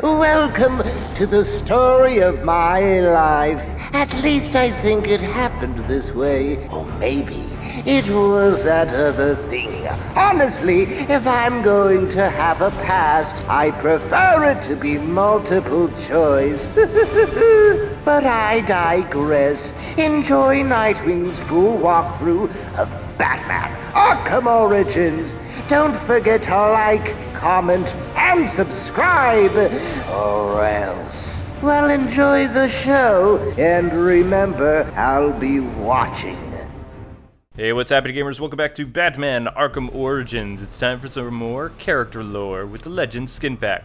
Welcome to the story of my life. At least I think it happened this way. Or maybe it was that other thing. Honestly, if I'm going to have a past, I prefer it to be multiple choice. But I digress. Enjoy Nightwing's full walkthrough of Batman Arkham Origins. Don't forget to like, comment, and subscribe, or else. Well, enjoy the show, and remember, I'll be watching. Hey, what's happening, gamers? Welcome back to Batman Arkham Origins. It's time for some more character lore with the Legends skin pack.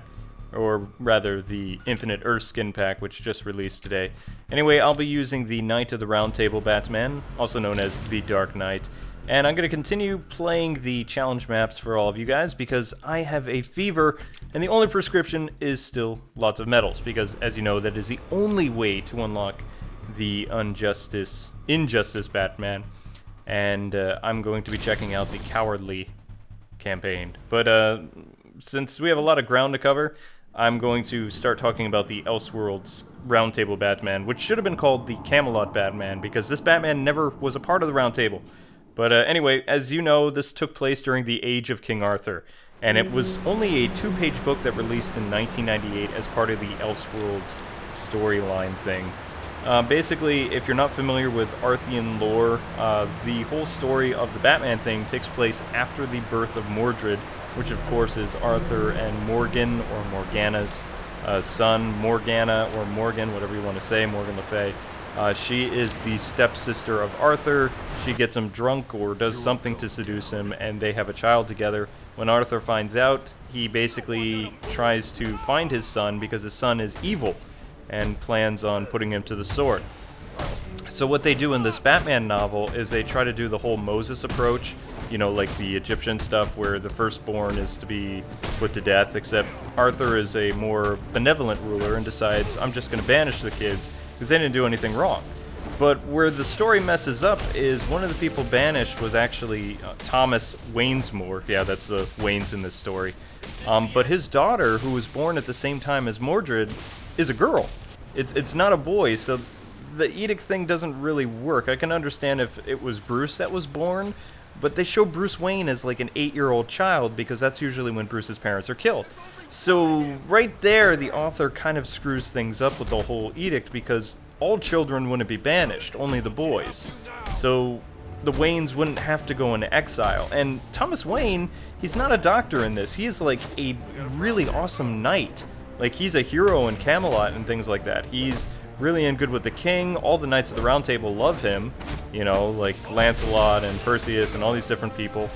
Or rather, the Infinite Earth skin pack, which just released today. Anyway, I'll be using the Knight of the Round Table Batman, also known as the Dark Knight. And I'm going to continue playing the challenge maps for all of you guys because I have a fever, and the only prescription is still lots of medals, because as you know, that is the only way to unlock the Injustice Batman. And I'm going to be checking out the Cowardly campaign. But since we have a lot of ground to cover, I'm going to start talking about the Elseworlds Roundtable Batman, which should have been called the Camelot Batman, because this Batman never was a part of the Roundtable. But anyway, as you know, this took place during the Age of King Arthur, and it was only a 2-page book that released in 1998 as part of the Elseworlds storyline thing. Basically, if you're not familiar with Arthian lore, the whole story of the Batman thing takes place after the birth of Mordred, which of course is Arthur and Morgan, or Morgana's son, Morgana, or Morgan, whatever you want to say, Morgan Le Fay. She is the stepsister of Arthur. She gets him drunk or does something to seduce him, and they have a child together. When Arthur finds out, he basically tries to find his son because his son is evil and plans on putting him to the sword. So what they do in this Batman novel is they try to do the whole Moses approach, you know, like the Egyptian stuff where the firstborn is to be put to death, except Arthur is a more benevolent ruler and decides, I'm just going to banish the kids because they didn't do anything wrong. But where the story messes up is one of the people banished was actually Thomas Waynesmoore. Yeah, that's the Waynes in this story. But his daughter, who was born at the same time as Mordred, is a girl. It's not a boy, so the edict thing doesn't really work. I can understand if it was Bruce that was born, but they show Bruce Wayne as like an 8-year-old child because that's usually when Bruce's parents are killed. So right there, the author kind of screws things up with the whole edict because all children wouldn't be banished, only the boys. So the Waynes wouldn't have to go into exile. And Thomas Wayne, he's not a doctor in this. He is like a really awesome knight. Like, he's a hero in Camelot and things like that. He's really in good with the king. All the Knights of the Round Table love him, you know, like Lancelot and Perseus and all these different people.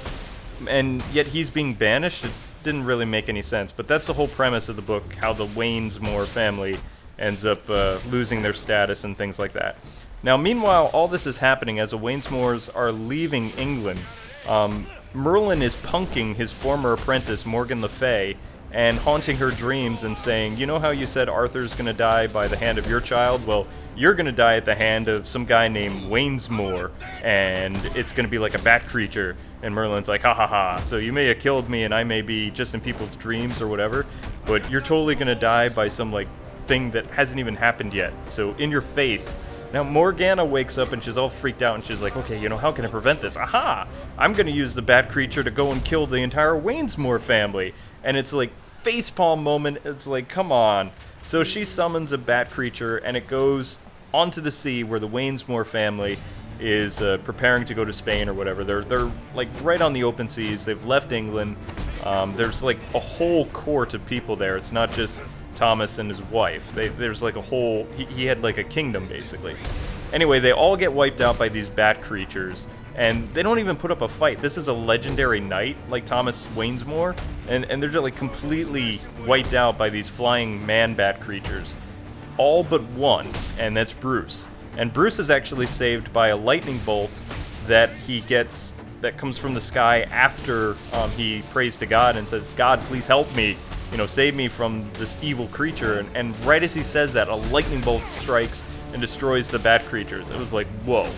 And yet he's being banished. It didn't really make any sense. But that's the whole premise of the book, how the Waynesmoore family ends up losing their status and things like that. Now, meanwhile, all this is happening as the Waynesmoores are leaving England. Merlin is punking his former apprentice, Morgan Le Fay, and haunting her dreams and saying, you know how you said Arthur's gonna die by the hand of your child? Well, you're gonna die at the hand of some guy named Waynesmoore, and it's gonna be like a bat creature. And Merlin's like, ha ha ha, so you may have killed me and I may be just in people's dreams or whatever, but you're totally gonna die by some like thing that hasn't even happened yet, so in your face. Now Morgana wakes up and she's all freaked out and she's like, okay, you know, how can I prevent this? Aha! I'm gonna use the bat creature to go and kill the entire Waynesmoore family. And it's like facepalm moment. It's like, come on. So she summons a bat creature and it goes onto the sea where the Waynesmoore family is preparing to go to Spain or whatever. They're like right on the open seas. They've left England. There's like a whole court of people there. It's not just Thomas and his wife. There's like a whole, he had like a kingdom basically. Anyway, they all get wiped out by these bat creatures, and they don't even put up a fight. This is a legendary knight, like Thomas Waynesmoore, and they're just like completely wiped out by these flying man-bat creatures. All but one, and that's Bruce. And Bruce is actually saved by a lightning bolt that he gets, that comes from the sky after he prays to God and says, God, please help me, you know, save me from this evil creature. And right as he says that, a lightning bolt strikes and destroys the bat creatures. It was like, whoa.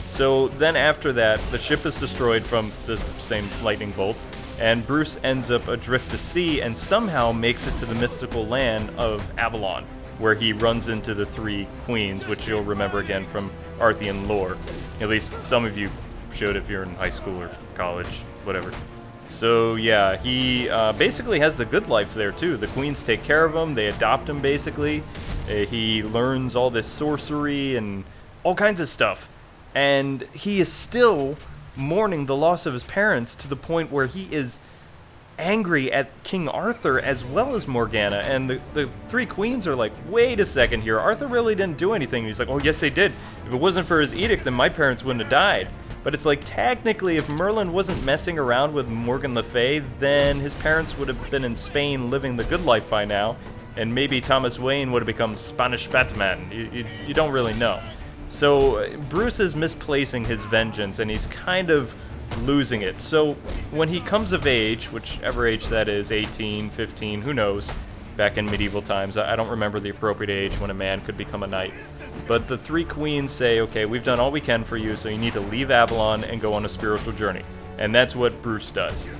So then after that, the ship is destroyed from the same lightning bolt. And Bruce ends up adrift to sea and somehow makes it to the mystical land of Avalon, where he runs into the three queens, which you'll remember again from Arthian lore. At least some of you should if you're in high school or college, whatever. So yeah, he basically has the good life there too. The queens take care of him, they adopt him basically. He learns all this sorcery and all kinds of stuff. And he is still mourning the loss of his parents to the point where he is angry at King Arthur as well as Morgana. And the three queens are like, wait a second here, Arthur really didn't do anything. And he's like, oh yes they did. If it wasn't for his edict, then my parents wouldn't have died. But it's like, technically, if Merlin wasn't messing around with Morgan Le Fay, then his parents would have been in Spain living the good life by now, and maybe Thomas Wayne would have become Spanish Batman. You don't really know. So Bruce is misplacing his vengeance, and he's kind of losing it. So when he comes of age, whichever age that is, 18, 15, who knows, back in medieval times, I don't remember the appropriate age when a man could become a knight. But the three queens say, okay, we've done all we can for you, so you need to leave Avalon and go on a spiritual journey. And that's what Bruce does.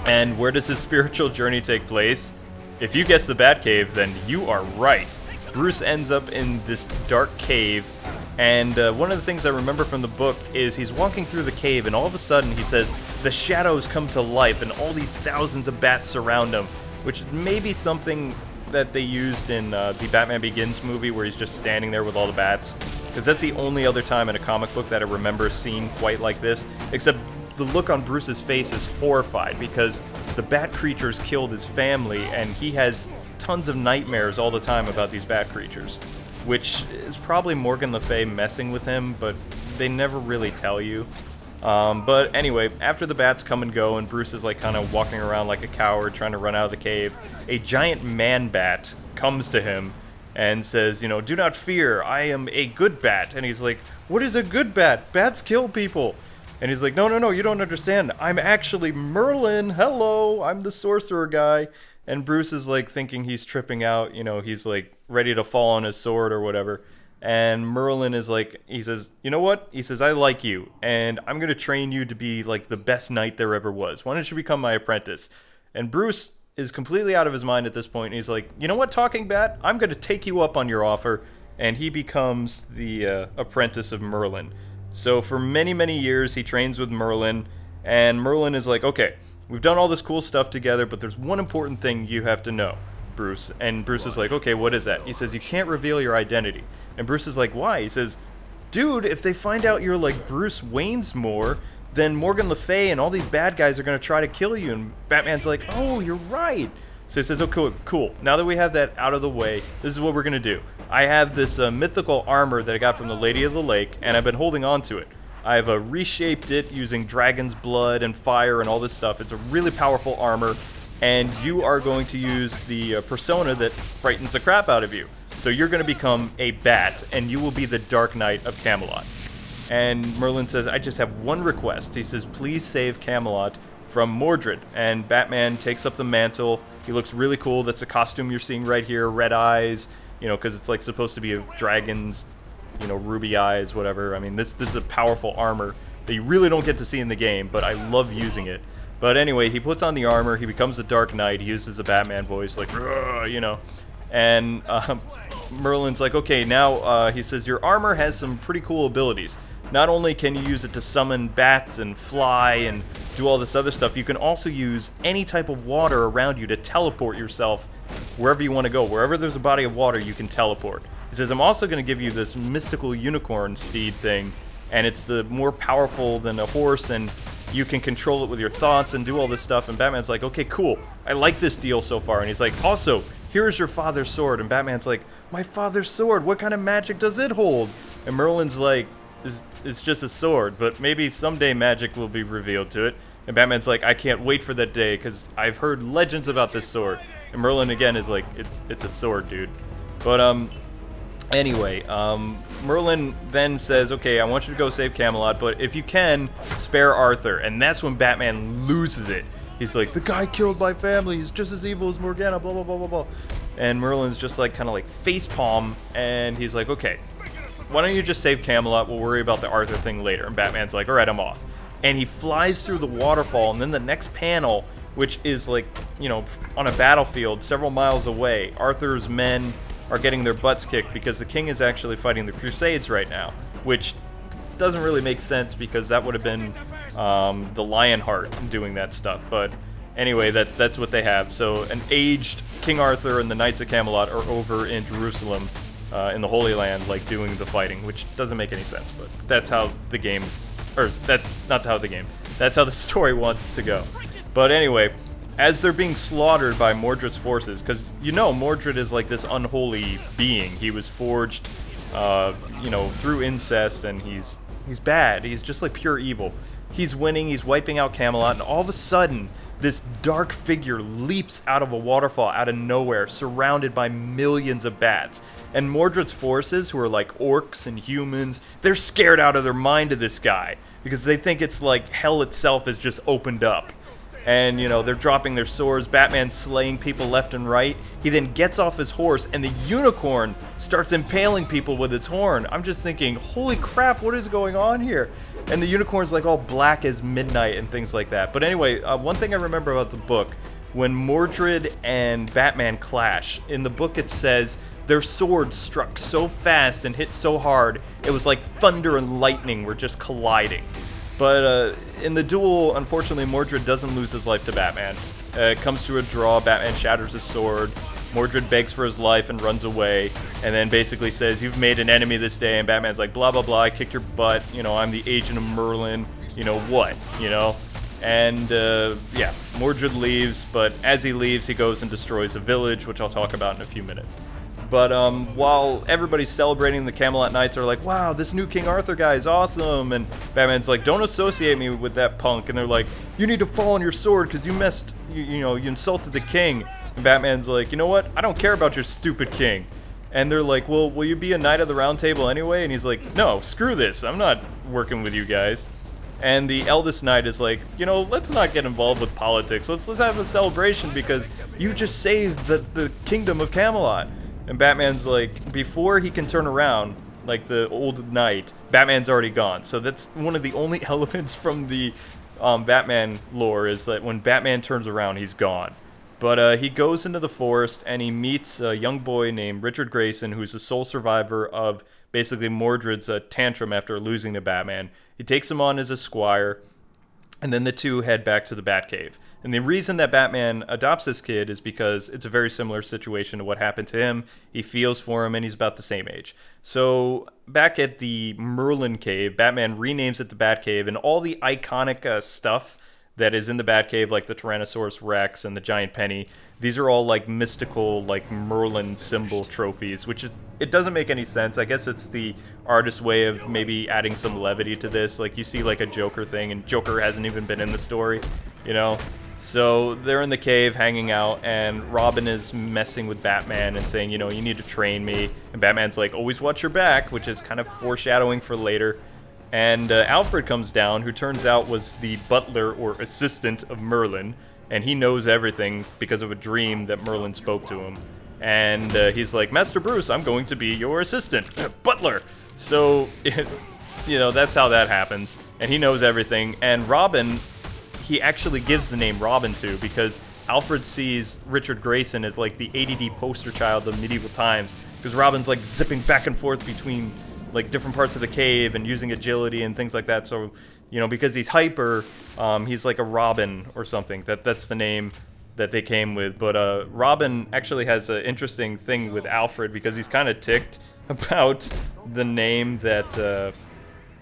And where does his spiritual journey take place? If you guess the Batcave, then you are right. Bruce ends up in this dark cave, and one of the things I remember from the book is he's walking through the cave, and all of a sudden he says, the shadows come to life, and all these thousands of bats surround him, which may be something that they used in the Batman Begins movie where he's just standing there with all the bats, because that's the only other time in a comic book that I remember seeing quite like this, except the look on Bruce's face is horrified because the bat creatures killed his family and he has tons of nightmares all the time about these bat creatures, which is probably Morgan Le Fay messing with him, but they never really tell you. But anyway, after the bats come and go and Bruce is like kind of walking around like a coward trying to run out of the cave, a giant man bat comes to him and says, you know, do not fear, I am a good bat. And he's like, what is a good bat? Bats kill people. And he's like, no, you don't understand. I'm actually Merlin. Hello, I'm the sorcerer guy. And Bruce is like thinking he's tripping out, you know, he's like ready to fall on his sword or whatever. And Merlin is like, he says, you know what? He says, I like you, and I'm going to train you to be like the best knight there ever was. Why don't you become my apprentice? And Bruce is completely out of his mind at this point. And he's like, you know what, Talking Bat? I'm going to take you up on your offer. And he becomes the apprentice of Merlin. So for many, many years, he trains with Merlin. And Merlin is like, okay, we've done all this cool stuff together, but there's one important thing you have to know, Bruce. And Bruce is like, okay, what is that? He says, you can't reveal your identity. And Bruce is like, why? He says, dude, if they find out you're like Bruce Waynesmoore, then Morgan Le Fay and all these bad guys are going to try to kill you. And Batman's like, oh, you're right. So he says, okay, cool. Now that we have that out of the way, this is what we're going to do. I have this mythical armor that I got from the Lady of the Lake, and I've been holding on to it. I've reshaped it using dragon's blood and fire and all this stuff. It's a really powerful armor, and you are going to use the persona that frightens the crap out of you. So you're going to become a bat, and you will be the Dark Knight of Camelot. And Merlin says, I just have one request. He says, please save Camelot from Mordred. And Batman takes up the mantle. He looks really cool. That's the costume you're seeing right here, red eyes, you know, because it's like supposed to be a dragon's, you know, ruby eyes, whatever. I mean, this is a powerful armor that you really don't get to see in the game, but I love using it. But anyway, he puts on the armor, he becomes the Dark Knight, he uses the Batman voice, like, you know, and Merlin's like, okay, now, he says, your armor has some pretty cool abilities. Not only can you use it to summon bats and fly and do all this other stuff, you can also use any type of water around you to teleport yourself wherever you want to go. Wherever there's a body of water, you can teleport. He says, I'm also going to give you this mystical unicorn steed thing, and it's the more powerful than a horse, and you can control it with your thoughts and do all this stuff. And Batman's like, okay, cool, I like this deal so far. And he's like, also, here's your father's sword. And Batman's like, my father's sword, what kind of magic does it hold? And Merlin's like, it's just a sword, but maybe someday magic will be revealed to it. And Batman's like, I can't wait for that day, because I've heard legends about this sword. And Merlin again is like, it's a sword, dude. But anyway, Merlin then says, okay, I want you to go save Camelot, but if you can, spare Arthur. And that's when Batman loses it. He's like, the guy killed my family, he's just as evil as Morgana, blah, blah, blah, blah, blah. And Merlin's just like, kind of like facepalm, and he's like, okay, why don't you just save Camelot, we'll worry about the Arthur thing later. And Batman's like, alright, I'm off. and he flies through the waterfall, and then the next panel, which is like, you know, on a battlefield several miles away, Arthur's men are getting their butts kicked because the king is actually fighting the Crusades right now, which doesn't really make sense because that would have been the Lionheart doing that stuff. But anyway, that's what they have. So an aged King Arthur and the Knights of Camelot are over in Jerusalem, in the Holy Land, like doing the fighting, which doesn't make any sense. But that's how the game, or that's not how the game, that's how the story wants to go. But anyway, as they're being slaughtered by Mordred's forces, because you know Mordred is like this unholy being. He was forged, you know, through incest, and he's bad. He's just like pure evil. He's winning. He's wiping out Camelot, and all of a sudden, this dark figure leaps out of a waterfall out of nowhere, surrounded by millions of bats. And Mordred's forces, who are like orcs and humans, they're scared out of their mind of this guy because they think it's like hell itself has just opened up. And, you know, they're dropping their swords. Batman's slaying people left and right. He then gets off his horse, and the unicorn starts impaling people with its horn. I'm just thinking, holy crap, what is going on here? And the unicorn's like all black as midnight and things like that. But anyway, one thing I remember about the book, when Mordred and Batman clash, in the book it says their swords struck so fast and hit so hard, it was like thunder and lightning were just colliding. But in the duel, unfortunately, Mordred doesn't lose his life to Batman. It comes to a draw. Batman shatters his sword. Mordred begs for his life and runs away, and then basically says, "You've made an enemy this day." And Batman's like, "Blah blah blah. I kicked your butt. You know, I'm the agent of Merlin. You know what? You know." And yeah, Mordred leaves. But as he leaves, he goes and destroys a village, which I'll talk about in a few minutes. But while everybody's celebrating, the Camelot Knights are like, "Wow, this new King Arthur guy is awesome." And Batman's like, "Don't associate me with that punk." And they're like, "You need to fall on your sword because you messed, you know, you insulted the king." And Batman's like, "You know what? I don't care about your stupid king." And they're like, "Well, will you be a Knight of the Round Table anyway?" And he's like, "No, screw this. I'm not working with you guys." And the eldest knight is like, "You know, let's not get involved with politics. Let's have a celebration because you just saved the kingdom of Camelot." And Batman's like, before he can turn around, like the old knight, Batman's already gone. So that's one of the only elements from the Batman lore, is that when Batman turns around, he's gone. But he goes into the forest and he meets a young boy named Richard Grayson, who's the sole survivor of basically Mordred's tantrum after losing to Batman. He takes him on as a squire, and then the two head back to the Batcave. And the reason that Batman adopts this kid is because it's a very similar situation to what happened to him. He feels for him, and he's about the same age. So back at the Merlin Cave, Batman renames it the Batcave, and all the iconic stuff that is in the Batcave, like the Tyrannosaurus Rex and the Giant Penny, these are all like mystical, like Merlin symbol trophies, which it doesn't make any sense. I guess it's the artist's way of maybe adding some levity to this. Like you see like a Joker thing, and Joker hasn't even been in the story, you know? So they're in the cave hanging out, and Robin is messing with Batman and saying, you know, "You need to train me." And Batman's like, "Always watch your back," which is kind of foreshadowing for later. And Alfred comes down, who turns out was the butler or assistant of Merlin, and he knows everything because of a dream that Merlin spoke to him. And he's like, "Master Bruce, I'm going to be your assistant." Butler! So, you know, that's how that happens. And he knows everything. And Robin, he actually gives the name Robin to, because Alfred sees Richard Grayson as like the ADD poster child of medieval times, because Robin's like zipping back and forth between like different parts of the cave and using agility and things like that. So, you know, because he's hyper, he's like a Robin or something. That's the name that they came with. But Robin actually has an interesting thing with Alfred, because he's kind of ticked about the name that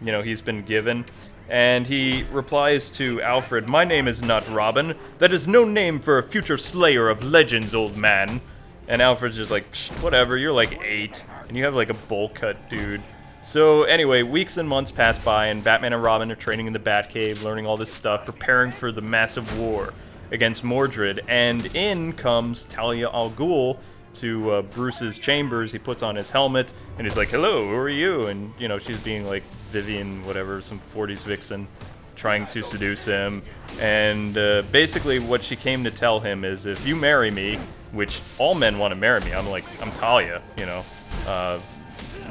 you know, he's been given. And he replies to Alfred, "My name is not Robin. That is no name for a future slayer of legends, old man." And Alfred's just like, "Whatever, you're like 8, and you have like a bowl cut, dude." So anyway, weeks and months pass by, and Batman and Robin are training in the Batcave, learning all this stuff, preparing for the massive war against Mordred. And in comes Talia al Ghul to Bruce's chambers. He puts on his helmet, and he's like, "Hello, who are you?" And, you know, she's being like Vivian, whatever, some 40s vixen, trying to seduce him. And basically what she came to tell him is, if you marry me, which all men want to marry me, I'm like, I'm Talia, you know.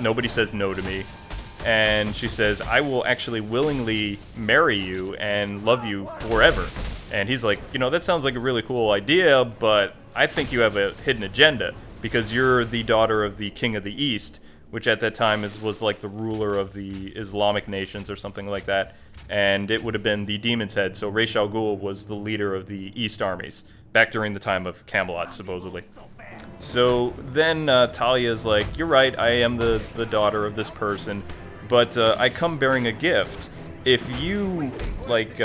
Nobody says no to me. and she says, I will actually willingly marry you and love you forever. And he's like, you know, that sounds like a really cool idea, but I think you have a hidden agenda, because you're the daughter of the King of the East, which at that time was like the ruler of the Islamic nations or something like that, and it would have been the Demon's Head, so Ra's al Ghul was the leader of the East armies, back during the time of Camelot, supposedly. So then Talia's like, you're right, I am the daughter of this person, but I come bearing a gift. If you, like,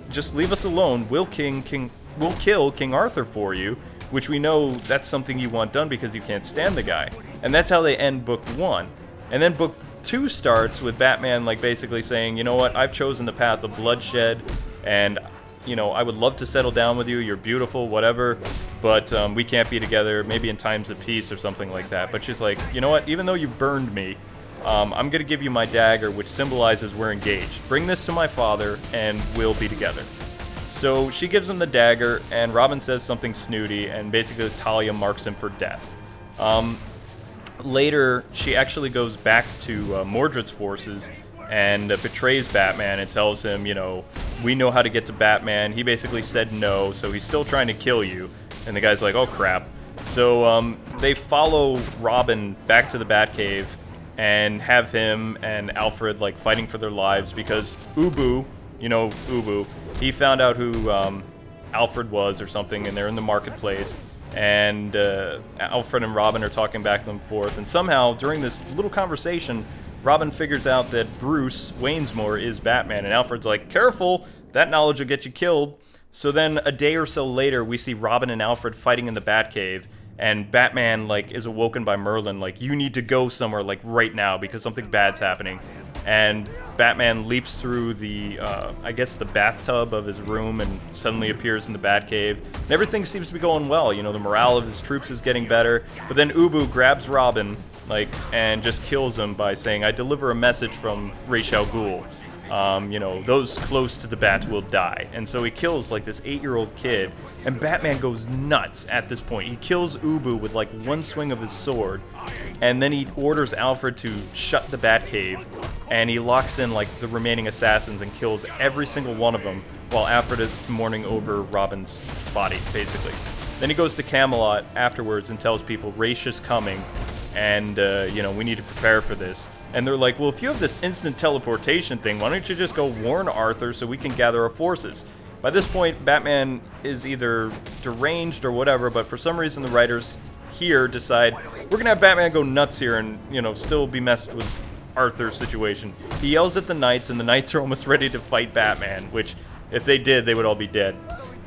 just leave us alone, we'll kill King Arthur for you, which we know that's something you want done because you can't stand the guy. And that's how they end book 1. And then book 2 starts with Batman, like, basically saying, you know what, I've chosen the path of bloodshed, and, you know, I would love to settle down with you, you're beautiful, whatever, but we can't be together, maybe in times of peace or something like that. But she's like, you know what, even though you burned me, I'm gonna give you my dagger, which symbolizes we're engaged. Bring this to my father, and we'll be together. So she gives him the dagger, and Robin says something snooty, and basically Talia marks him for death. Later, she actually goes back to Mordred's forces and betrays Batman and tells him, you know, we know how to get to Batman. He basically said no, so he's still trying to kill you. And the guy's like, oh crap. So they follow Robin back to the Batcave and have him and Alfred, like, fighting for their lives because Ubu, you know, Ubu, he found out who Alfred was or something, and they're in the marketplace, and Alfred and Robin are talking back and forth, and somehow, during this little conversation, Robin figures out that Bruce Waynesmoore is Batman, and Alfred's like, careful, that knowledge will get you killed. So then, a day or so later, we see Robin and Alfred fighting in the Batcave, and Batman, like, is awoken by Merlin, like, you need to go somewhere, like, right now, because something bad's happening. And Batman leaps through the, I guess, the bathtub of his room and suddenly appears in the Batcave. And everything seems to be going well, you know, the morale of his troops is getting better. But then Ubu grabs Robin, like, and just kills him by saying, I deliver a message from Ra's al Ghul. You know, those close to the bat will die. And so he kills, like, this 8-year-old kid, and Batman goes nuts at this point. He kills Ubu with, like, one swing of his sword, and then he orders Alfred to shut the Batcave, and he locks in, like, the remaining assassins and kills every single one of them, while Alfred is mourning over Robin's body, basically. Then he goes to Camelot afterwards and tells people, Ra's is coming, and, you know, we need to prepare for this. And they're like, well, if you have this instant teleportation thing, why don't you just go warn Arthur so we can gather our forces? By this point, Batman is either deranged or whatever, but for some reason the writers here decide, we're gonna have Batman go nuts here and, you know, still be messed with Arthur's situation. He yells at the Knights, and the Knights are almost ready to fight Batman, which, if they did, they would all be dead.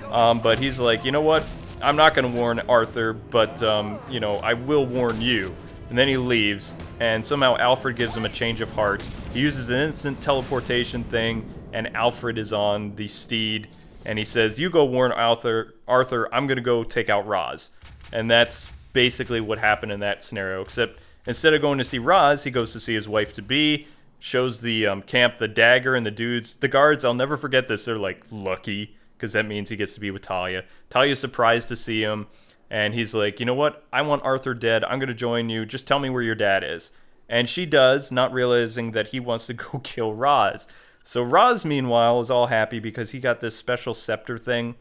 But he's like, you know what? I'm not gonna warn Arthur, but, you know, I will warn you. And then he leaves, and somehow Alfred gives him a change of heart. He uses an instant teleportation thing, and Alfred is on the steed, and he says, you go warn Arthur, I'm gonna go take out Ra's. And that's basically what happened in that scenario, except instead of going to see Ra's, he goes to see his wife-to-be, shows the camp the dagger, and the dudes, the guards, I'll never forget this, they're like, lucky, because that means he gets to be with Talia. Talia's surprised to see him. And he's like, you know what? I want Arthur dead. I'm going to join you. Just tell me where your dad is. And she does, not realizing that he wants to go kill Ra's. So Ra's, meanwhile, is all happy because he got this special scepter thing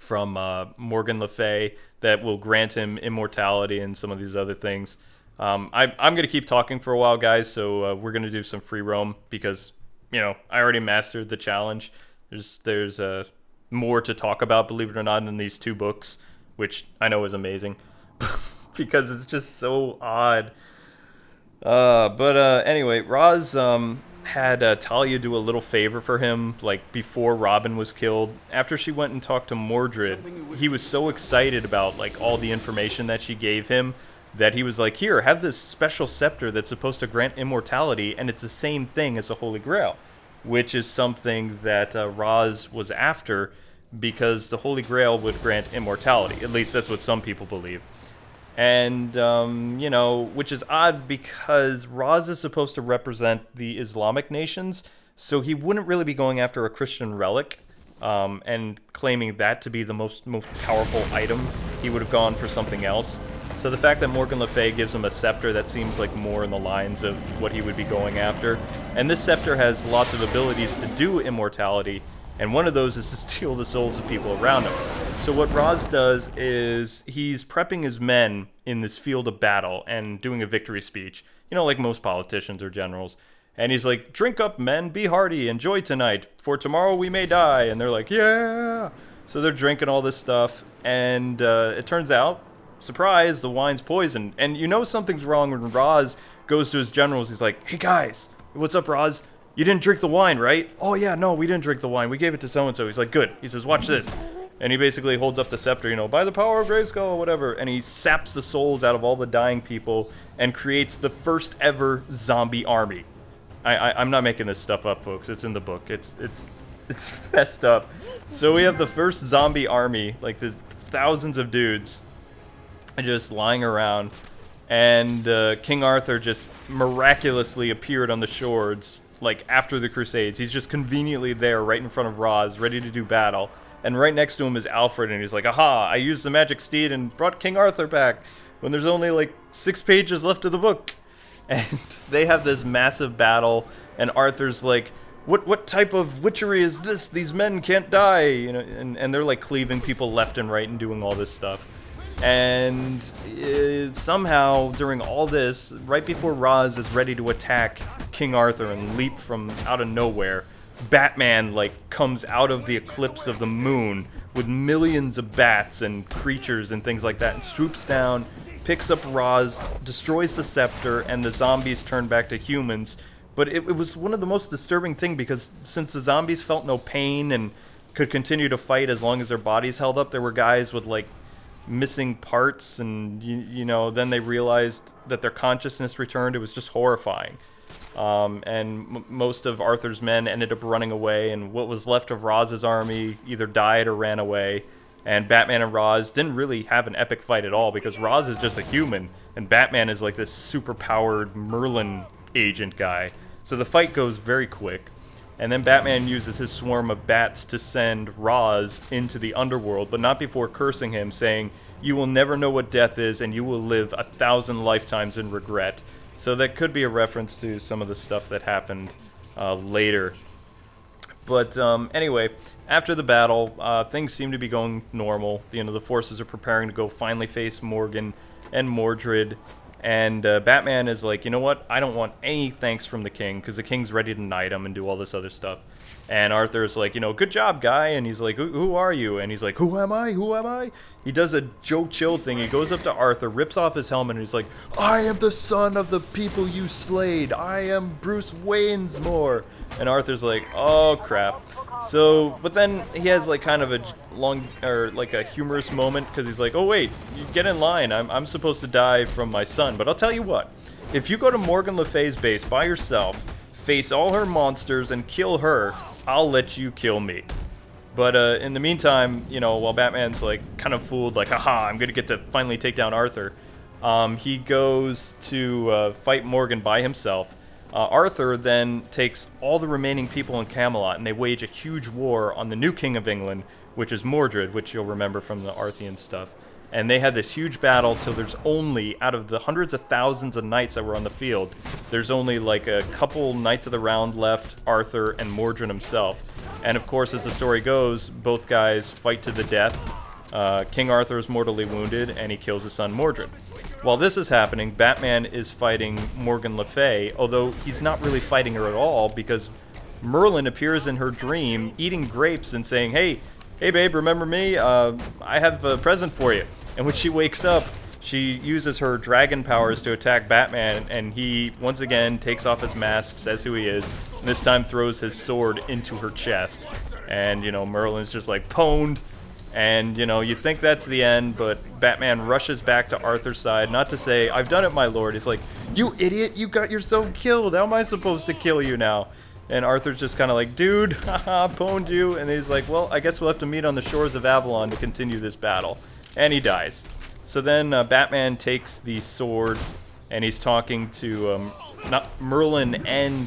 from Morgan Le Fay that will grant him immortality and some of these other things. I'm going to keep talking for a while, guys, so we're going to do some free roam because, you know, I already mastered the challenge. There's more to talk about, believe it or not, in these 2 books, which I know is amazing because it's just so odd. But anyway, Ra's had Talia do a little favor for him, like, before Robin was killed. After she went and talked to Mordred, he was so excited about, like, all the information that she gave him that he was like, here, have this special scepter that's supposed to grant immortality, and it's the same thing as the Holy Grail, which is something that Ra's was after, because the Holy Grail would grant immortality. At least that's what some people believe. And, you know, which is odd because Ra's is supposed to represent the Islamic nations, so he wouldn't really be going after a Christian relic and claiming that to be the most powerful item. He would have gone for something else. So the fact that Morgan Le Fay gives him a scepter, that seems like more in the lines of what he would be going after. And this scepter has lots of abilities to do immortality, and one of those is to steal the souls of people around him. So what Roz does is he's prepping his men in this field of battle and doing a victory speech, like most politicians or generals. And he's like, "Drink up, men, be hearty, enjoy tonight, for tomorrow we may die." And they're like, "Yeah!" So they're drinking all this stuff, and it turns out, surprise, the wine's poisoned. And something's wrong when Roz goes to his generals. He's like, "Hey guys, what's up, Roz? You didn't drink the wine, right?" "Oh yeah, no, we didn't drink the wine. We gave it to so-and-so." He's like, "Good." He says, "Watch this." And he basically holds up the scepter, "By the power of Grayskull," whatever. And he saps the souls out of all the dying people and creates the first ever zombie army. I'm not making this stuff up, folks. It's in the book. It's messed up. So we have the first zombie army, like the thousands of dudes just lying around. And King Arthur just miraculously appeared on the shores, like after the Crusades. He's just conveniently there right in front of Roz, ready to do battle. And right next to him is Alfred, and he's like, "Aha, I used the magic steed and brought King Arthur back," when there's only like 6 pages left of the book. And they have this massive battle, and Arthur's like, What type of witchery is this? These men can't die, and they're like cleaving people left and right and doing all this stuff. And somehow, during all this, right before Roz is ready to attack King Arthur and leap from out of nowhere, Batman comes out of the eclipse of the moon with millions of bats and creatures and things like that, and swoops down, picks up Roz, destroys the scepter, and the zombies turn back to humans. But it was one of the most disturbing things, because since the zombies felt no pain and could continue to fight as long as their bodies held up, there were guys with missing parts, and then they realized that their consciousness returned. It was just horrifying. And most of Arthur's men ended up running away, and what was left of Roz's army either died or ran away. And Batman and Roz didn't really have an epic fight at all, because Roz is just a human, and Batman is like this super-powered Merlin agent guy. So the fight goes very quick, and then Batman uses his swarm of bats to send Roz into the underworld, but not before cursing him, saying, "You will never know what death is, and you will live 1,000 lifetimes in regret." So that could be a reference to some of the stuff that happened later. But anyway, after the battle, things seem to be going normal. The forces are preparing to go finally face Morgan and Mordred. And Batman is like, "You know what? I don't want any thanks from the king, because the king's ready to knight him and do all this other stuff." And Arthur's like, "Good job, guy." And he's like, who are you?" And he's like, Who am I? Who am I?" He does a Joe Chill thing. He goes up to Arthur, rips off his helmet, and he's like, "I am the son of the people you slayed. I am Bruce Waynesmoore." And Arthur's like, "Oh, crap." So, but then he has kind of a a humorous moment, because he's like, "Oh wait, you get in line. I'm supposed to die from my son. But I'll tell you what, if you go to Morgan Le Fay's base by yourself, face all her monsters, and kill her, I'll let you kill me." But in the meantime, while Batman's kind of fooled, "Haha, I'm gonna get to finally take down Arthur," he goes to fight Morgan by himself. Arthur then takes all the remaining people in Camelot, and they wage a huge war on the new king of England, which is Mordred, which you'll remember from the Arthian stuff. And they had this huge battle till there's only, out of the hundreds of thousands of knights that were on the field, there's only a couple Knights of the Round left, Arthur and Mordred himself. And of course, as the story goes, both guys fight to the death. King Arthur is mortally wounded, and he kills his son Mordred. While this is happening, Batman is fighting Morgan Le Fay, although he's not really fighting her at all, because Merlin appears in her dream, eating grapes and saying, Hey babe, remember me? I have a present for you." And when she wakes up, she uses her dragon powers to attack Batman, and he once again takes off his mask, says who he is, and this time throws his sword into her chest. And, Merlin's just pwned. And, you think that's the end, but Batman rushes back to Arthur's side, not to say, "I've done it, my lord." He's like, "You idiot, you got yourself killed. How am I supposed to kill you now?" And Arthur's just kind of like, "Dude, haha, pwned you." And he's like, "Well, I guess we'll have to meet on the shores of Avalon to continue this battle." And he dies. So then Batman takes the sword, and he's talking to not Merlin and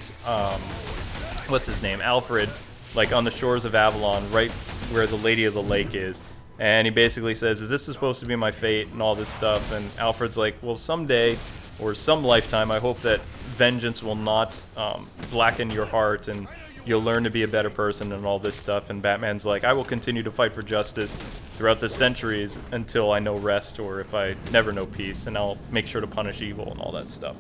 what's his name, Alfred, on the shores of Avalon, right where the Lady of the Lake is. And he basically says, is this supposed to be my fate and all this stuff? And Alfred's like, well, someday or some lifetime, I hope that vengeance will not blacken your heart and you'll learn to be a better person and all this stuff. And Batman's like, I will continue to fight for justice throughout the centuries until I know rest, or if I never know peace, and I'll make sure to punish evil and all that stuff.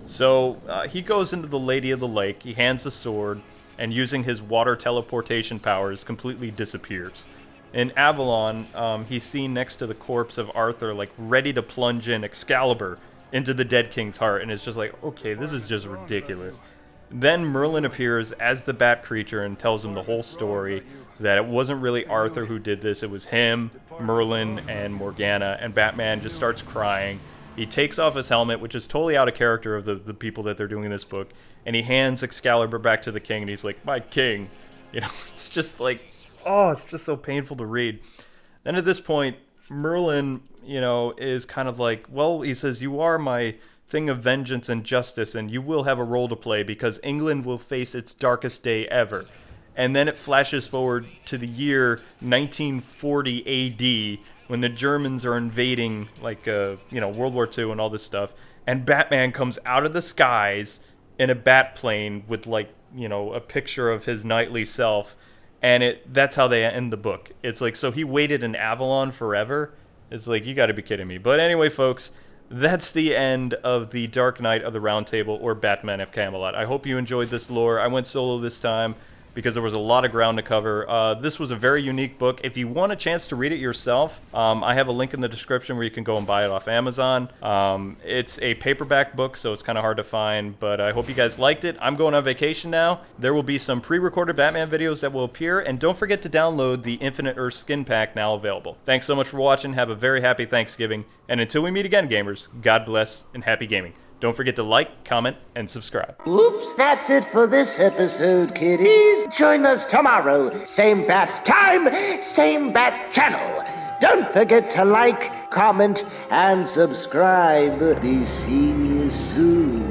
So he goes into the Lady of the Lake, he hands the sword, and using his water teleportation powers, completely disappears. In Avalon, he's seen next to the corpse of Arthur, like ready to plunge in Excalibur into the dead king's heart, and it's just like, okay, this is just ridiculous. Then Merlin appears as the Bat creature and tells him the whole story, that it wasn't really Arthur who did this, it was him, Merlin, and Morgana, and Batman just starts crying. He takes off his helmet, which is totally out of character of the people that they're doing this book, and he hands Excalibur back to the king, and he's like, my king. You know, it's just like, oh, it's just so painful to read. Then at this point, Merlin, you know, is kind of like, well, he says, you are my thing of vengeance and justice, and you will have a role to play because England will face its darkest day ever. And then it flashes forward to the year 1940 AD when the Germans are invading, like, you know, World War II and all this stuff. And Batman comes out of the skies in a bat plane with, like, you know, a picture of his knightly self. And that's how they end the book. It's like, so he waited in Avalon forever? It's like, you gotta be kidding me. But anyway, folks, that's the end of the Dark Knight of the Round Table, or Batman of Camelot. I hope you enjoyed this lore. I went solo this time because there was a lot of ground to cover. This was a very unique book. If you want a chance to read it yourself, I have a link in the description where you can go and buy it off Amazon. It's a paperback book, so it's kind of hard to find, but I hope you guys liked it. I'm going on vacation now. There will be some pre-recorded Batman videos that will appear, and don't forget to download the Infinite Earth Skin Pack, now available. Thanks so much for watching. Have a very happy Thanksgiving, and until we meet again, gamers, God bless and happy gaming. Don't forget to like, comment, and subscribe. Oops, that's it for this episode, kiddies. Join us tomorrow. Same bat time, same bat channel. Don't forget to like, comment, and subscribe. Be seeing you soon.